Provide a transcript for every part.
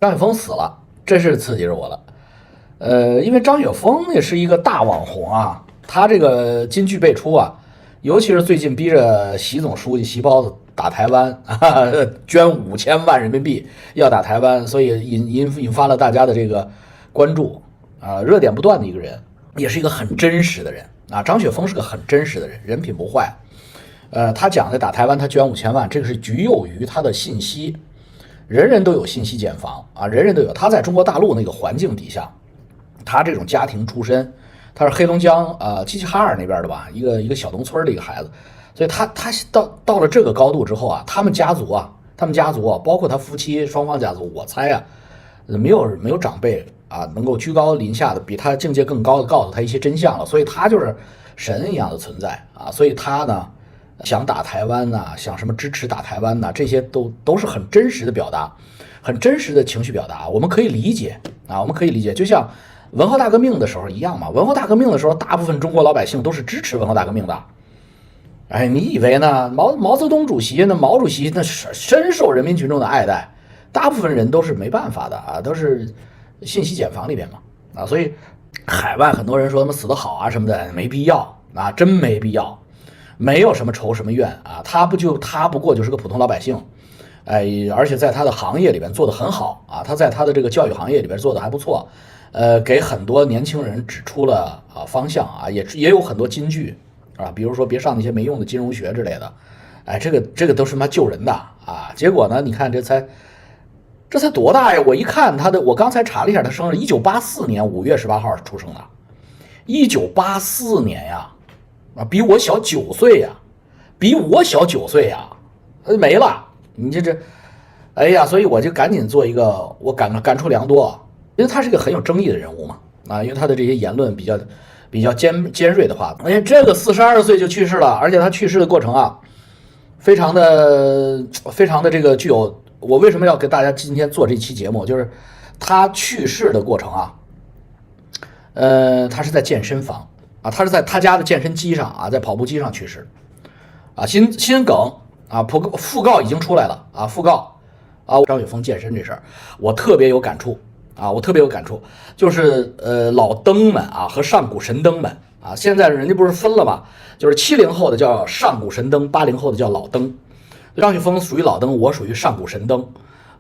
张雪峰死了，这是刺激着我了。因为张雪峰也是一个大网红啊，他这个金句辈出啊，尤其是最近逼着习总书记习包子打台湾啊，捐5000万人民币要打台湾，所以引发了大家的这个关注啊，热点不断的一个人，也是一个很真实的人啊。张雪峰是个很真实的人，人品不坏。他讲的打台湾，他捐5000万，这个是局囿于他的信息。人人都有信息茧房啊，人人都有。他在中国大陆那个环境底下，他这种家庭出身，他是黑龙江齐齐哈尔那边的吧，一个小农村的一个孩子，所以他到了这个高度之后啊，他们家族啊，包括他夫妻双方家族，我猜啊，没有长辈啊能够居高临下的比他境界更高的告诉他一些真相了，所以他就是神一样的存在啊，所以他呢。想打台湾呐，想什么支持打台湾呐，这些都是很真实的表达，很真实的情绪表达，我们可以理解啊，我们可以理解，就像文化大革命的时候一样嘛。文化大革命的时候，大部分中国老百姓都是支持文化大革命的。哎，你以为呢？毛泽东主席毛主席那是深受人民群众的爱戴，大部分人都是没办法的啊，都是信息茧房里边嘛啊，所以海外很多人说他们死得好啊什么的，没必要啊，真没必要。没有什么仇什么怨啊，他不过就是个普通老百姓，而且在他的行业里边做得很好啊，他在他的这个教育行业里边做得还不错，给很多年轻人指出了方向啊，也有很多金句啊，比如说别上那些没用的金融学之类的，这个都是他妈救人的啊，结果呢，你看这才多大呀？我一看我刚才查了一下，他生日1984年5月18号出生的，1984年呀。啊，比我小9岁呀，没了。你这，哎呀，所以我就赶紧做一个，我感触良多，因为他是个很有争议的人物嘛，啊，因为他的这些言论比较尖锐的话，哎，这个42岁就去世了，而且他去世的过程啊，非常的这个具有，我为什么要给大家今天做这期节目，就是他去世的过程啊，他是在健身房。啊，他是在他家的健身机上啊，在跑步机上去世，啊，心梗啊，讣告已经出来了啊，讣告啊，张雪峰健身这事儿，我特别有感触啊，就是老登们啊和上古神登们啊，现在人家不是分了吗？就是70后的叫上古神登，80后的叫老登，张雪峰属于老登，我属于上古神登，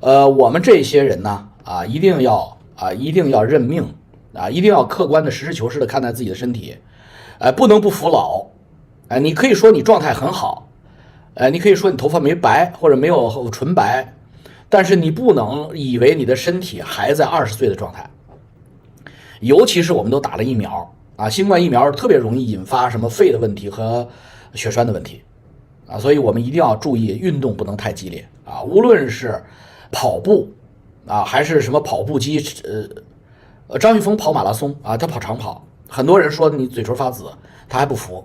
我们这些人呢啊，一定要认命啊，一定要客观的实事求是的看待自己的身体。不能不服老，你可以说你状态很好，你可以说你头发没白或者没有纯白，但是你不能以为你的身体还在20岁的状态，尤其是我们都打了疫苗啊，新冠疫苗特别容易引发什么肺的问题和血栓的问题啊，所以我们一定要注意运动不能太激烈啊，无论是跑步啊还是什么跑步机，张雪峰跑马拉松啊，他跑长跑。很多人说你嘴唇发紫，他还不服。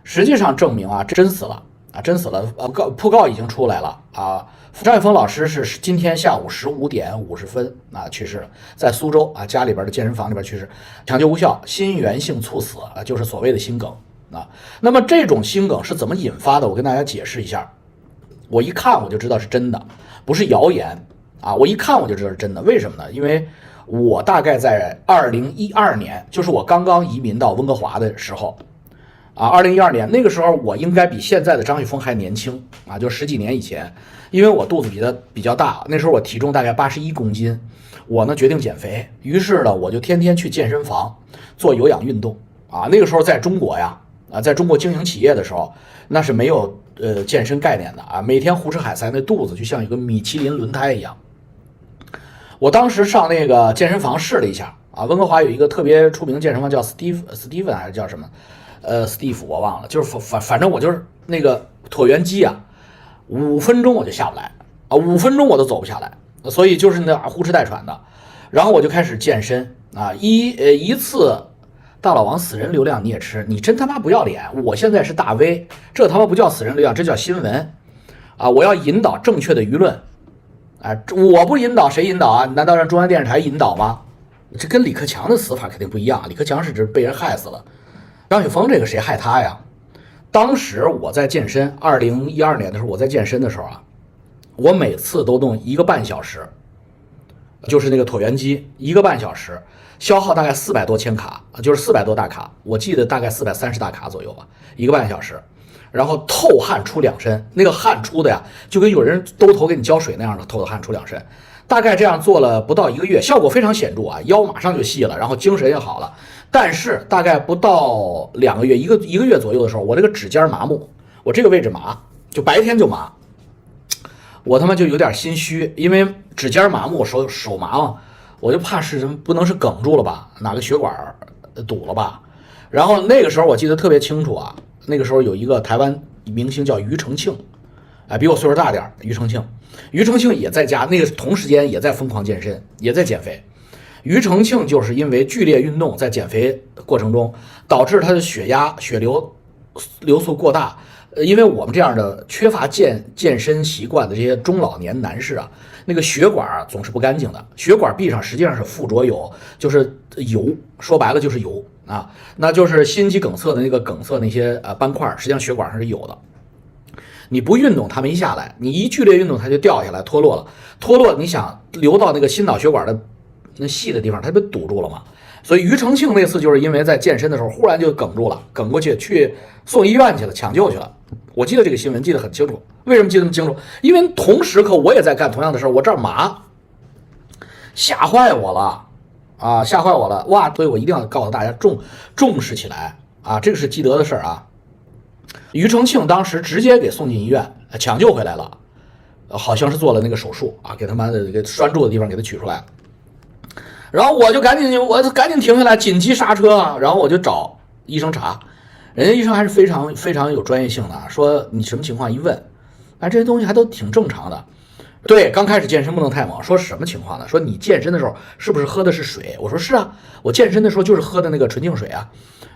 实际上证明啊，真死了啊，真死了。讣告已经出来了啊。张雪峰老师是今天下午15点50分啊去世了，在苏州啊家里边的健身房里边去世，抢救无效，心源性猝死啊，就是所谓的心梗啊。那么这种心梗是怎么引发的？我跟大家解释一下。我一看我就知道是真的，不是谣言啊。我一看我就知道是真的，为什么呢？因为我大概在2012年，就是我刚刚移民到温哥华的时候，啊，2012年那个时候我应该比现在的张雪峰还年轻啊，就10几年以前，因为我肚子比较大，那时候我体重大概81公斤，我呢决定减肥，于是呢我就天天去健身房做有氧运动啊。那个时候在中国呀，啊，在中国经营企业的时候，那是没有健身概念的啊，每天胡吃海塞，那肚子就像一个米其林轮胎一样。我当时上那个健身房试了一下啊，温哥华有一个特别出名的健身房叫 Steven 还是叫什么Steve 我忘了，就是反正我就是那个椭圆机啊，5分钟我就下不来啊，5分钟我都走不下来，所以就是那呼哧带喘的。然后我就开始健身啊，一次大老王死人流量你也吃，你真他妈不要脸！我现在是大 V， 这他妈不叫死人流量，这叫新闻啊！我要引导正确的舆论。哎，我不引导谁引导啊？难道让中央电视台引导吗？这跟李克强的死法肯定不一样，李克强是被人害死了，张雪峰这个谁害他呀？当时我在健身，2012年的时候我在健身的时候啊，我每次都弄1个半小时就是那个椭圆机，1个半小时消耗大概400多千卡，就是400多大卡，我记得大概430大卡左右吧，1个半小时。然后透汗出2身，那个汗出的呀，就跟有人兜头给你浇水那样的，透的汗出2身。大概这样做了不到1个月，效果非常显著啊，腰马上就细了，然后精神也好了。但是大概不到2个月，一个月左右的时候，我这个指尖麻木，我这个位置麻，就白天就麻，我他妈就有点心虚，因为指尖麻木，手麻嘛，我就怕是什么，不能是梗住了吧，哪个血管堵了吧。然后那个时候我记得特别清楚啊，那个时候有一个台湾明星叫庾澄庆，比我岁数大点，庾澄庆也在家，那个同时间也在疯狂健身，也在减肥。庾澄庆就是因为剧烈运动，在减肥过程中导致他的血流速过大。因为我们这样的缺乏健身习惯的这些中老年男士啊，那个血管总是不干净的，血管壁上实际上是附着有，就是油，说白了就是油啊，那就是心肌梗塞的那个梗塞那些斑块，实际上血管上是有的。你不运动它没下来，你一剧烈运动它就掉下来脱落了，你想流到那个心脑血管的那细的地方，它被堵住了嘛。所以庾澄庆那次就是因为在健身的时候忽然就梗住了，梗过去送医院去了，抢救去了。我记得这个新闻记得很清楚，为什么记得那么清楚？因为同时刻我也在干同样的事儿，我这儿麻，吓坏我了啊，吓坏我了哇！所以我一定要告诉大家重视起来啊，这个是积德的事儿啊。庾澄庆当时直接给送进医院，抢救回来了，好像是做了那个手术啊，给他妈的给拴住的地方给他取出来。然后我赶紧停下来，紧急刹车啊！然后我就找医生查，人家医生还是非常非常有专业性的，说你什么情况？一问，这些东西还都挺正常的。对，刚开始健身不能太猛，说什么情况呢？说你健身的时候是不是喝的是水？我说是啊，我健身的时候就是喝的那个纯净水啊。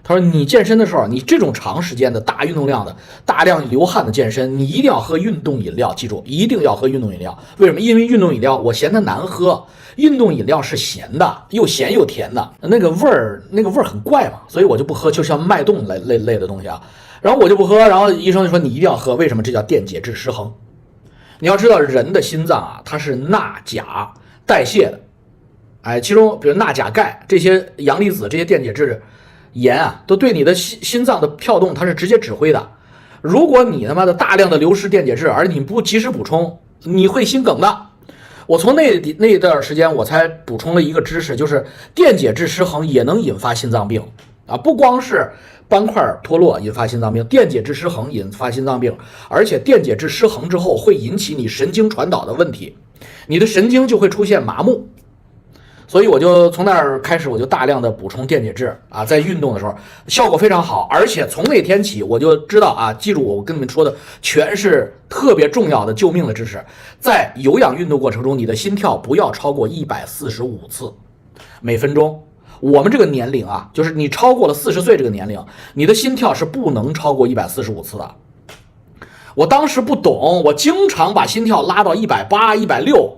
他说你健身的时候，你这种长时间的大运动量的、大量流汗的健身，你一定要喝运动饮料，记住一定要喝运动饮料。为什么？因为运动饮料我嫌它难喝。运动饮料是咸的，又咸又甜的，那个味儿很怪嘛，所以我就不喝，就像脉动类的东西啊。然后我就不喝，然后医生就说你一定要喝，为什么？这叫电解质失衡。你要知道人的心脏啊，它是钠钾代谢的，其中比如钠钾钙这些阳离子这些电解质盐啊，都对你的心脏的跳动它是直接指挥的。如果你他妈的大量的流失电解质，而你不及时补充，你会心梗的。我从那一段时间我才补充了一个知识，就是电解质失衡也能引发心脏病啊，不光是斑块脱落引发心脏病，电解质失衡引发心脏病，而且电解质失衡之后会引起你神经传导的问题，你的神经就会出现麻木。所以我就从那儿开始，我就大量的补充电解质啊，在运动的时候效果非常好，而且从那天起我就知道啊，记住我跟你们说的全是特别重要的救命的知识，在有氧运动过程中，你的心跳不要超过145次每分钟。我们这个年龄啊，就是你超过了40岁这个年龄，你的心跳是不能超过145次的。我当时不懂，我经常把心跳拉到180、160。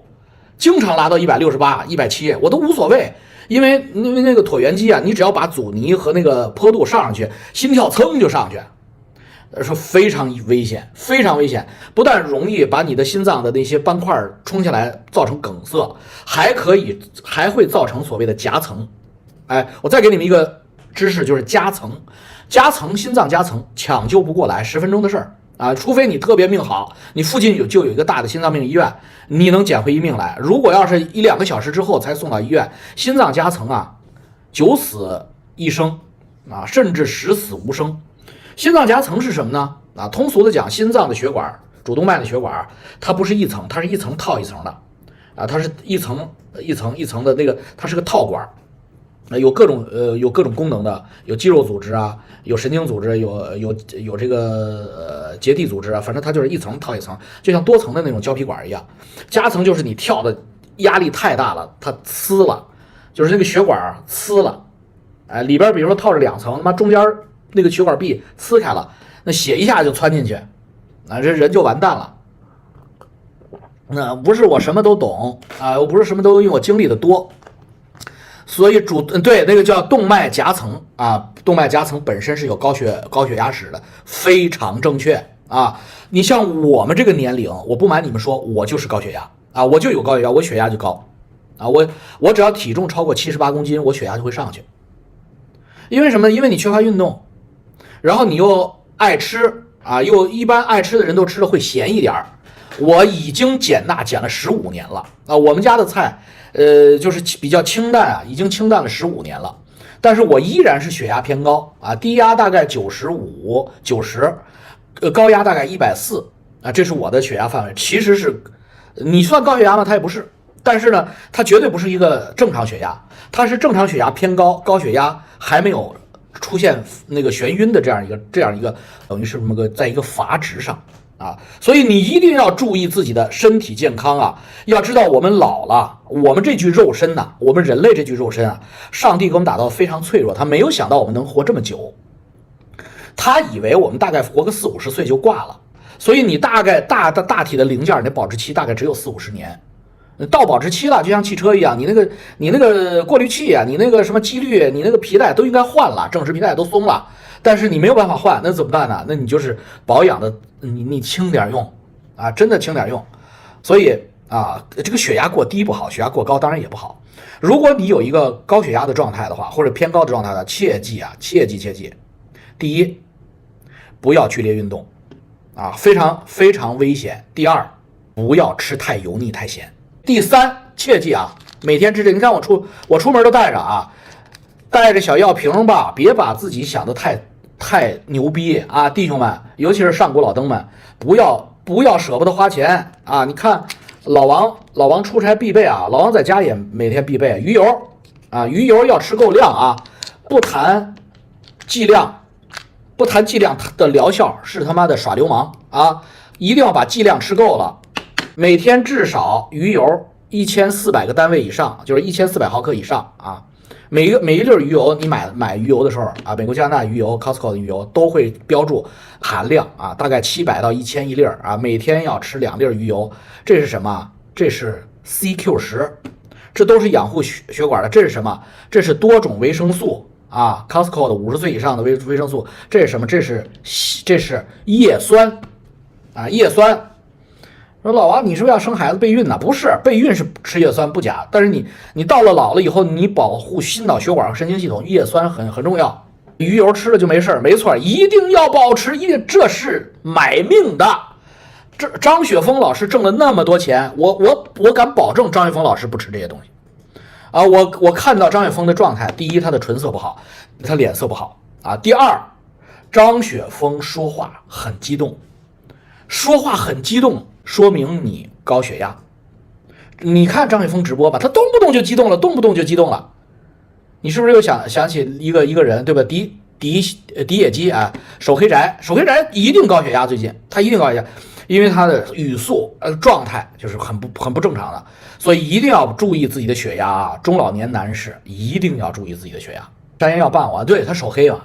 经常拉到168、170，我都无所谓，因为那个椭圆机啊，你只要把阻尼和那个坡度上去，心跳噌就上去，说非常危险，非常危险，不但容易把你的心脏的那些斑块冲下来造成梗塞，还会造成所谓的夹层。我再给你们一个知识，就是夹层，心脏夹层抢救不过来，10分钟的事儿。除非你特别命好，你附近就有一个大的心脏病医院，你能捡回一命来。如果要是1-2个小时之后才送到医院，心脏夹层啊，9死1生啊，甚至10死无生。心脏夹层是什么呢？通俗的讲，心脏的血管，主动脉的血管，它不是一层，它是一层套一层的它是一层一层的那个，它是个套管。有各种功能的，有肌肉组织啊，有神经组织，有这个结缔组织啊，反正它就是一层套一层，就像多层的那种胶皮管一样。夹层就是你跳的压力太大了，它呲了，就是那个血管呲了，里边比如说套着2层，他妈中间那个血管壁呲开了，那血一下就窜进去，这人就完蛋了。那不是我什么都懂我不是什么都因为我经历的多。所以对那个叫动脉夹层啊，动脉夹层本身是有高血压史的，非常正确啊。你像我们这个年龄，我不瞒你们说，我就是高血压我就有高血压，我血压就高啊，我只要体重超过78公斤，我血压就会上去。因为什么呢？因为你缺乏运动，然后你又爱吃啊，又一般爱吃的人都吃的会咸一点。我已经减钠减了15年了啊，我们家的菜就是比较清淡啊，已经清淡了15年了，但是我依然是血压偏高啊，低压大概95、90，高压大概140啊，这是我的血压范围。其实是你算高血压吗？它也不是，但是呢，它绝对不是一个正常血压，它是正常血压偏高，高血压还没有出现那个眩晕的这样一个，等于是什么个在一个阀值上。啊，所以你一定要注意自己的身体健康啊！要知道我们老了，我们这具肉身呐，我们人类这具肉身啊，上帝给我们打造非常脆弱，他没有想到我们能活这么久，他以为我们大概活个40、50岁就挂了，所以你大概大体的零件，你的保质期大概只有40、50年，到保质期了，就像汽车一样，你那个过滤器啊，你那个什么机滤，你那个皮带都应该换了，正时皮带都松了。但是你没有办法换，那怎么办呢？那你就是保养的，你轻点用啊，真的轻点用。所以啊，这个血压过低不好，血压过高当然也不好。如果你有一个高血压的状态的话，或者偏高的状态的，切记啊，切记，第一，不要剧烈运动啊，非常非常危险。第二，不要吃太油腻太咸。第三，切记啊，每天吃这，你看我出门都带着啊，带着小药瓶吧，别把自己想的太牛逼啊，弟兄们，尤其是上古老登们，不要舍不得花钱啊！你看老王出差必备啊，老王在家也每天必备鱼油啊，鱼油要吃够量啊，不谈剂量的疗效是他妈的耍流氓啊！一定要把剂量吃够了，每天至少鱼油1400个单位以上，就是1400毫克以上啊。每一粒鱼油，你买鱼油的时候啊，美国加拿大鱼油 Costco 的鱼油都会标注含量啊，大概700到1000一粒啊，每天要吃2粒鱼油。这是什么？这是 CQ10，这都是养护血管的。这是什么？这是多种维生素啊 ，Costco 的50岁以上的维生素。这是什么？这是叶酸啊，叶酸。说老王，你是不是要生孩子备孕呢？不是，备孕是吃叶酸不假，但是你到了老了以后，你保护心脑血管和神经系统，叶酸很重要。鱼油吃了就没事，没错，一定要保持，这是买命的。这张雪峰老师挣了那么多钱，我敢保证张雪峰老师不吃这些东西啊。我看到张雪峰的状态，第一，他的唇色不好，他脸色不好啊。第二，张雪峰说话很激动，说明你高血压。你看张雪峰直播吧，他动不动就激动了，你是不是又想起一个人，对吧？迪野基啊，手黑宅一定高血压，最近他一定高血压，因为他的语速状态就是很不正常的，所以一定要注意自己的血压啊！中老年男士一定要注意自己的血压。山烟要办我，对他手黑嘛，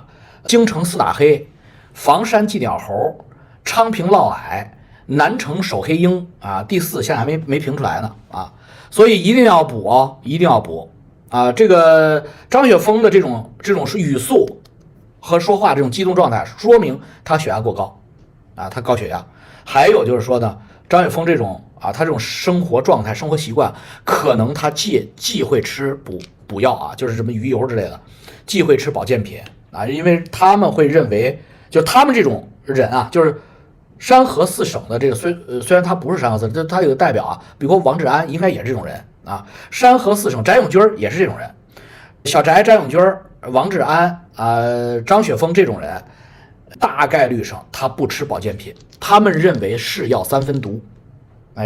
京城4大黑，房山寄鸟猴，昌平嫪毐，南城手黑鹰啊，第4现在还没评出来呢啊，所以一定要补哦，一定要补啊！这个张雪峰的这种是语速和说话这种激动状态，说明他血压过高啊，他高血压。还有就是说呢，张雪峰这种啊，他这种生活状态、生活习惯，可能他既会吃补药啊，就是什么鱼油之类的，既会吃保健品啊，因为他们会认为，就他们这种人啊，就是山河4省的这个虽然他不是山河4，他有个代表啊，比如说王志安应该也是这种人啊，山河4省翟永军也是这种人，小翟永军、王志安张雪峰这种人，大概率上他不吃保健品，他们认为是药3分毒，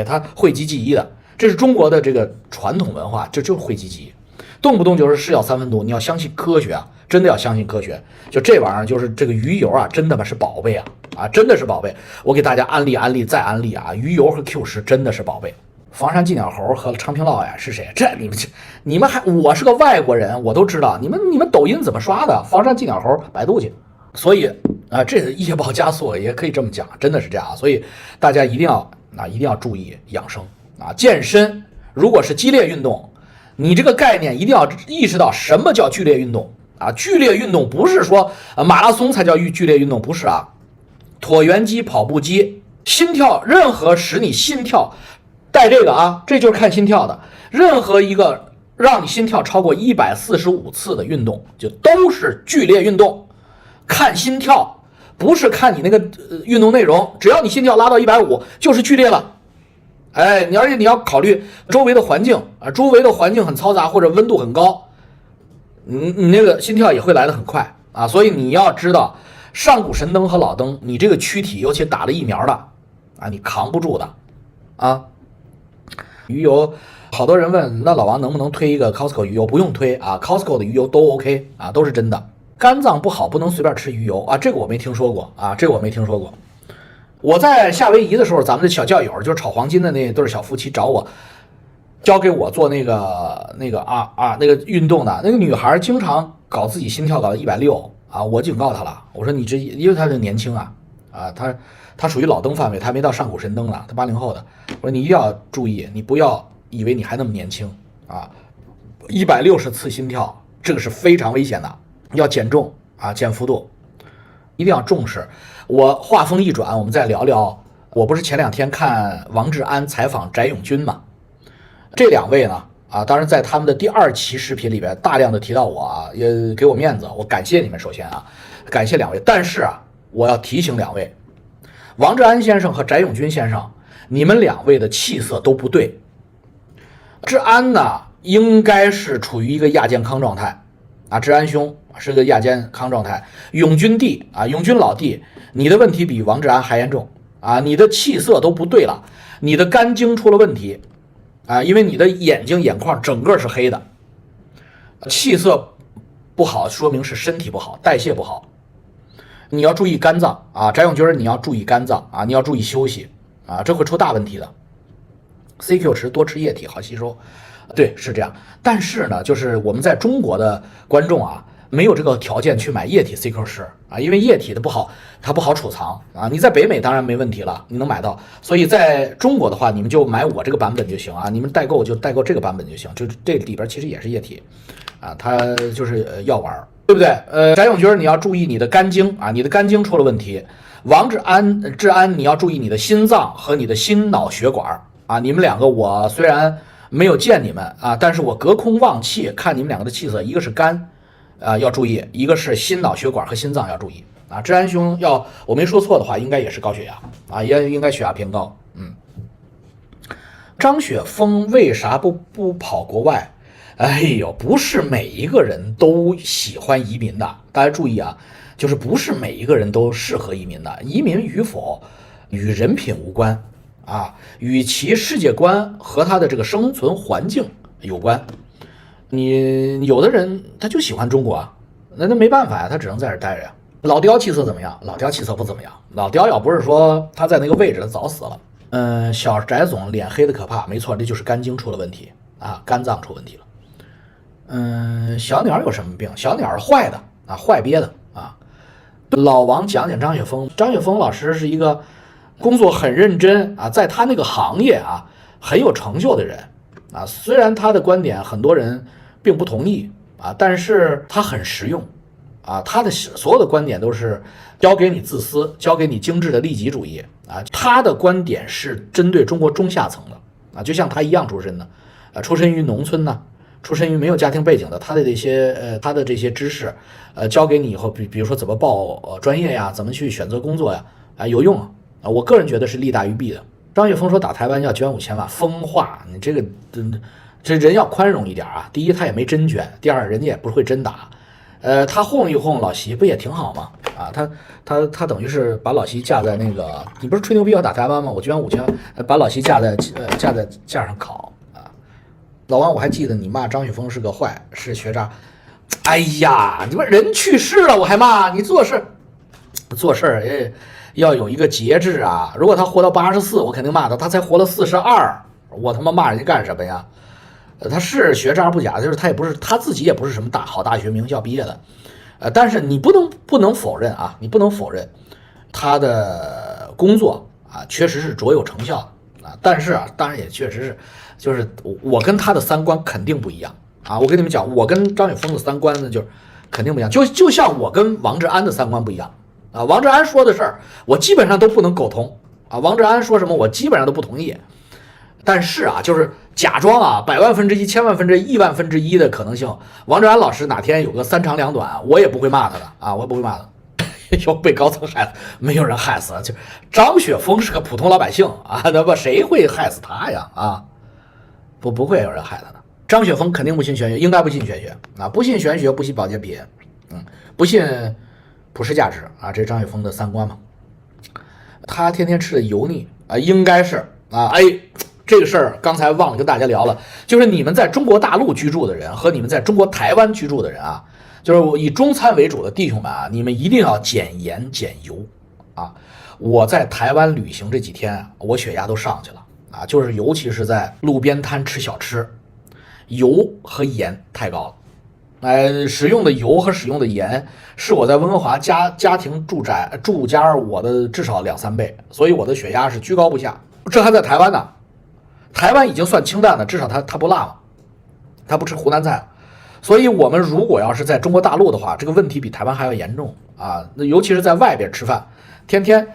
他讳疾忌医的，这是中国的这个传统文化，就是讳疾忌医，动不动就是是药3分毒，你要相信科学啊，真的要相信科学。就这玩意儿，就是这个鱼油啊，真的是宝贝啊，真的是宝贝。我给大家安利再安利啊，鱼油和 Q10真的是宝贝。房山寄鸟猴和昌平嫪毐是谁？这你们还，我是个外国人，我都知道。你们抖音怎么刷的？房山寄鸟猴，百度去。所以啊，这夜报加速也可以这么讲，真的是这样。所以大家一定要注意养生啊，健身。如果是激烈运动，你这个概念一定要意识到什么叫剧烈运动啊？剧烈运动不是说马拉松才叫剧烈运动，不是啊。椭圆机、跑步机、心跳，任何使你心跳带这个啊，这就是看心跳的。任何一个让你心跳超过145次的运动，就都是剧烈运动。看心跳不是看你那个运动内容，只要你心跳拉到150，就是剧烈了。哎，而且你要考虑周围的环境啊，周围的环境很嘈杂或者温度很高，你那个心跳也会来得很快啊。所以你要知道，上古神灯和老灯，你这个躯体尤其打了疫苗的啊，你扛不住的啊。鱼油，好多人问，那老王能不能推一个 Costco 鱼油？不用推啊 ，Costco 的鱼油都 OK 啊，都是真的。肝脏不好，不能随便吃鱼油啊，这个我没听说过啊，这个我没听说过。我在夏威夷的时候，咱们的小教友就是炒黄金的那对小夫妻找我，教给我做那个运动的那个女孩，经常搞自己心跳搞到160啊，我警告她了，我说你这因为她是年轻啊，她属于老登范围，她没到上古神灯呢，她80后的，我说你一定要注意，你不要以为你还那么年轻啊，160次心跳这个是非常危险的，要减重啊，减幅度，一定要重视。我话锋一转，我们再聊聊，我不是前2天看王志安采访翟永军嘛？这2位呢，啊，当然在他们的第2期视频里边大量的提到我啊，也给我面子，我感谢你们。首先啊，感谢2位，但是啊，我要提醒2位，王志安先生和翟永军先生，你们2位的气色都不对。志安呢，应该是处于一个亚健康状态啊，志安兄是个亚健康状态。永军弟啊，永军老弟，你的问题比王志安还严重啊！你的气色都不对了，你的肝经出了问题啊，因为你的眼睛眼眶整个是黑的，气色不好说明是身体不好，代谢不好。你要注意肝脏啊，翟永军你要注意肝脏啊，你要注意休息啊，这会出大问题的。CQ 值多吃液体好吸收，对，是这样。但是呢，就是我们在中国的观众啊，没有这个条件去买液体 CQ 值啊，因为液体的不好，它不好储藏啊。你在北美当然没问题了，你能买到。所以在中国的话，你们就买我这个版本就行啊，你们代购就代购这个版本就行，就这里边其实也是液体啊，它就是药丸，对不对？翟永军你要注意你的肝经啊，你的肝经出了问题。王志安你要注意你的心脏和你的心脑血管啊，你们2个我虽然没有见你们啊，但是我隔空望气看你们2个的气色，一个是肝要注意，一个是心脑血管和心脏要注意啊。志安兄我没说错的话，应该也是高血压啊，也应该血压偏高。张雪峰为啥不跑国外？哎呦，不是每一个人都喜欢移民的，大家注意啊，就是不是每一个人都适合移民的，移民与否与人品无关啊，与其世界观和他的这个生存环境有关。你有的人他就喜欢中国啊，那没办法呀，他只能在这待着呀。老刁气色怎么样？老刁气色不怎么样。老刁要不是说他在那个位置，他早死了。小翟总脸黑的可怕，没错，这就是肝经出了问题啊，肝脏出问题了。小鸟有什么病？小鸟是坏的啊，坏憋的啊。老王讲讲张雪峰，张雪峰老师是一个工作很认真啊，在他那个行业啊很有成就的人啊。虽然他的观点很多人并不同意啊，但是他很实用啊，他的所有的观点都是教给你自私，教给你精致的利己主义啊。他的观点是针对中国中下层的啊，就像他一样出身的出身于农村呢，出身于没有家庭背景的，他的这些知识教给你以后，比如说怎么报专业呀，怎么去选择工作呀，有用啊。我个人觉得是利大于弊的。张雪峰说打台湾要捐5000万，疯话，你这个这人要宽容一点啊。第一，他也没真捐；第二，人家也不会真打。他哄一哄老席不也挺好吗？啊，他等于是把老席架在那个，你不是吹牛逼要打台湾吗？我捐5000万，把老席架在架上烤啊。老王，我还记得你骂张雪峰是个坏，是学渣。哎呀，你们人去世了我还骂你，做事要有一个节制啊！如果他活到84，我肯定骂他，他才活了42，我他妈骂人家干什么呀？他是学渣不假，就是他也不是他自己也不是什么好大学名校毕业的，但是你不能否认啊，你不能否认他的工作啊确实是卓有成效的啊，但是啊，当然也确实是，就是我跟他的三观肯定不一样啊！我跟你们讲，我跟张雪峰的三观呢，就是肯定不一样，就像我跟王志安的三观不一样。啊，王志安说的事儿，我基本上都不能苟同啊。王志安说什么，我基本上都不同意。但是啊，就是假装啊，百万分之一、千万分之一、亿万分之一的可能性，王志安老师哪天有个三长两短，我也不会骂他的啊，我也不会骂他。要被高层害死，没有人害死，就张雪峰是个普通老百姓啊，那么谁会害死他呀？啊，不会有人害他的。张雪峰肯定不信玄学，应该不信玄学啊，不信玄学，不信保健品，不信普世价值啊，这是张雪峰的三观嘛。他天天吃的油腻啊，应该是啊，哎，这个事儿刚才忘了跟大家聊了，就是你们在中国大陆居住的人和你们在中国台湾居住的人啊。就是以中餐为主的弟兄们啊，你们一定要减盐减油啊！我在台湾旅行这几天，我血压都上去了啊！就是尤其是在路边摊吃小吃，油和盐太高了。使用的油和使用的盐是我在温哥华家庭住家我的至少2-3倍，所以我的血压是居高不下。这还在台湾呢，台湾已经算清淡了，至少它不辣嘛，它不吃湖南菜。所以我们如果要是在中国大陆的话，这个问题比台湾还要严重啊！那尤其是在外边吃饭，天天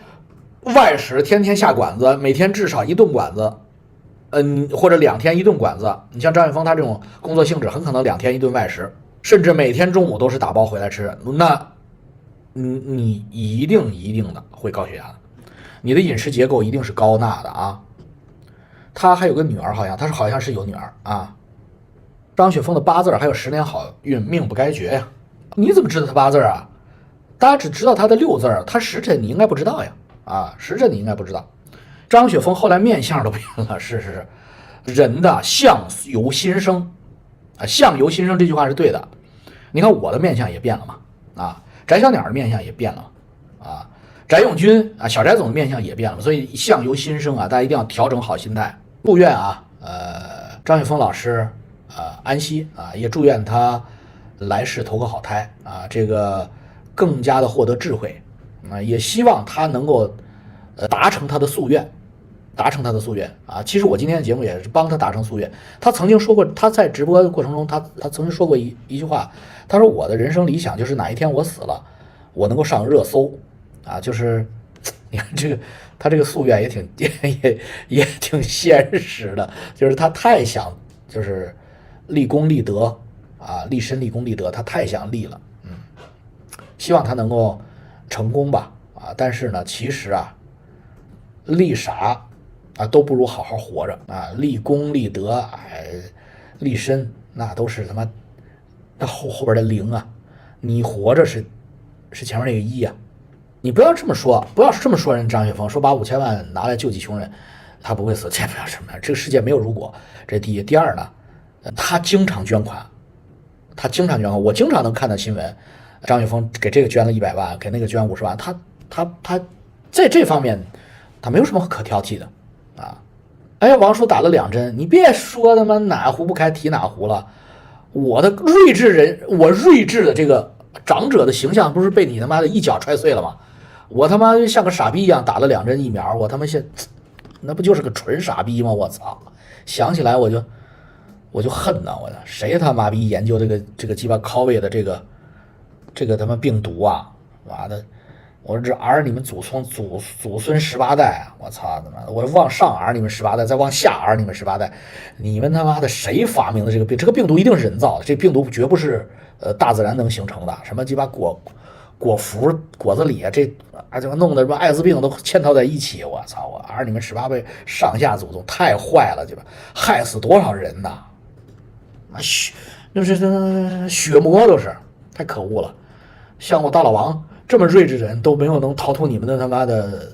外食，天天下馆子，每天至少1顿馆子，或者2天1顿馆子。你像张雪峰他这种工作性质，很可能2天1顿外食，甚至每天中午都是打包回来吃。那你一定的会高血压的，你的饮食结构一定是高钠的啊！他还有个女儿，好像是有女儿啊。张雪峰的八字还有10年好运，命不该绝呀！你怎么知道他八字啊？大家只知道他的6字，他时辰你应该不知道呀！啊，时辰你应该不知道。张雪峰后来面相都变了，是，人的相由心生啊，相由心生这句话是对的。你看我的面相也变了嘛，啊，翟小鸟的面相也变了啊，翟永军啊，小翟总的面相也变了，所以相由心生啊，大家一定要调整好心态。祝愿啊，张雪峰老师。安息啊，也祝愿他来世投个好胎啊，这个更加的获得智慧啊，也希望他能够达成他的夙愿啊。其实我今天的节目也是帮他达成夙愿。他曾经说过，他在直播的过程中，他曾经说过一句话，他说我的人生理想就是哪一天我死了，我能够上热搜啊，就是你看他这个夙愿也挺现实的，就是他太想就是立功立德啊，立身立功立德，他太想立了，希望他能够成功吧啊！但是呢，其实啊，立啥啊都不如好好活着啊！立功立德，立身那都是他妈那后边的零啊！你活着是前面那个1啊！你不要这么说，人张雪峰说把5000万拿来救济穷人，他不会死，这不要什么，这个世界没有如果，这第一。第二呢？他经常捐款，我经常能看到新闻，张雪峰给这个捐了100万，给那个捐50万，他在这方面他没有什么可挑剔的啊。哎，王叔打了2针，你别说他妈哪壶不开提哪壶了，我睿智的这个长者的形象不是被你他妈的一脚踹碎了吗？我他妈像个傻逼一样打了2针疫苗，我他妈那不就是个纯傻逼吗？我操！想起来我就恨呐！谁他妈逼研究这个鸡巴 COVID 的这个他妈病毒啊！妈的，我说这儿你们祖孙18代啊！我操他妈的！我往上儿你们18代，再往下儿你们18代，你们他妈的谁发明的这个病？这个病毒一定是人造的，这病毒绝不是大自然能形成的。什么鸡巴果脯果子里啊，这就弄得什么艾滋病都嵌套在一起！我操！我儿你们18辈上下祖宗太坏了，鸡巴害死多少人呐！就是血魔都是太可恶了，像我大老王这么睿智的人都没有能逃脱你们的他妈的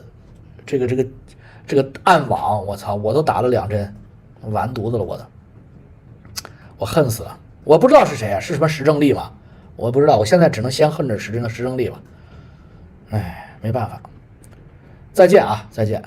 这个暗网，我操！我都打了2针，完犊子了，我恨死了！我不知道是谁啊，是什么石正丽吗？我不知道，我现在只能先恨着石正丽了。哎，没办法，再见啊，再见。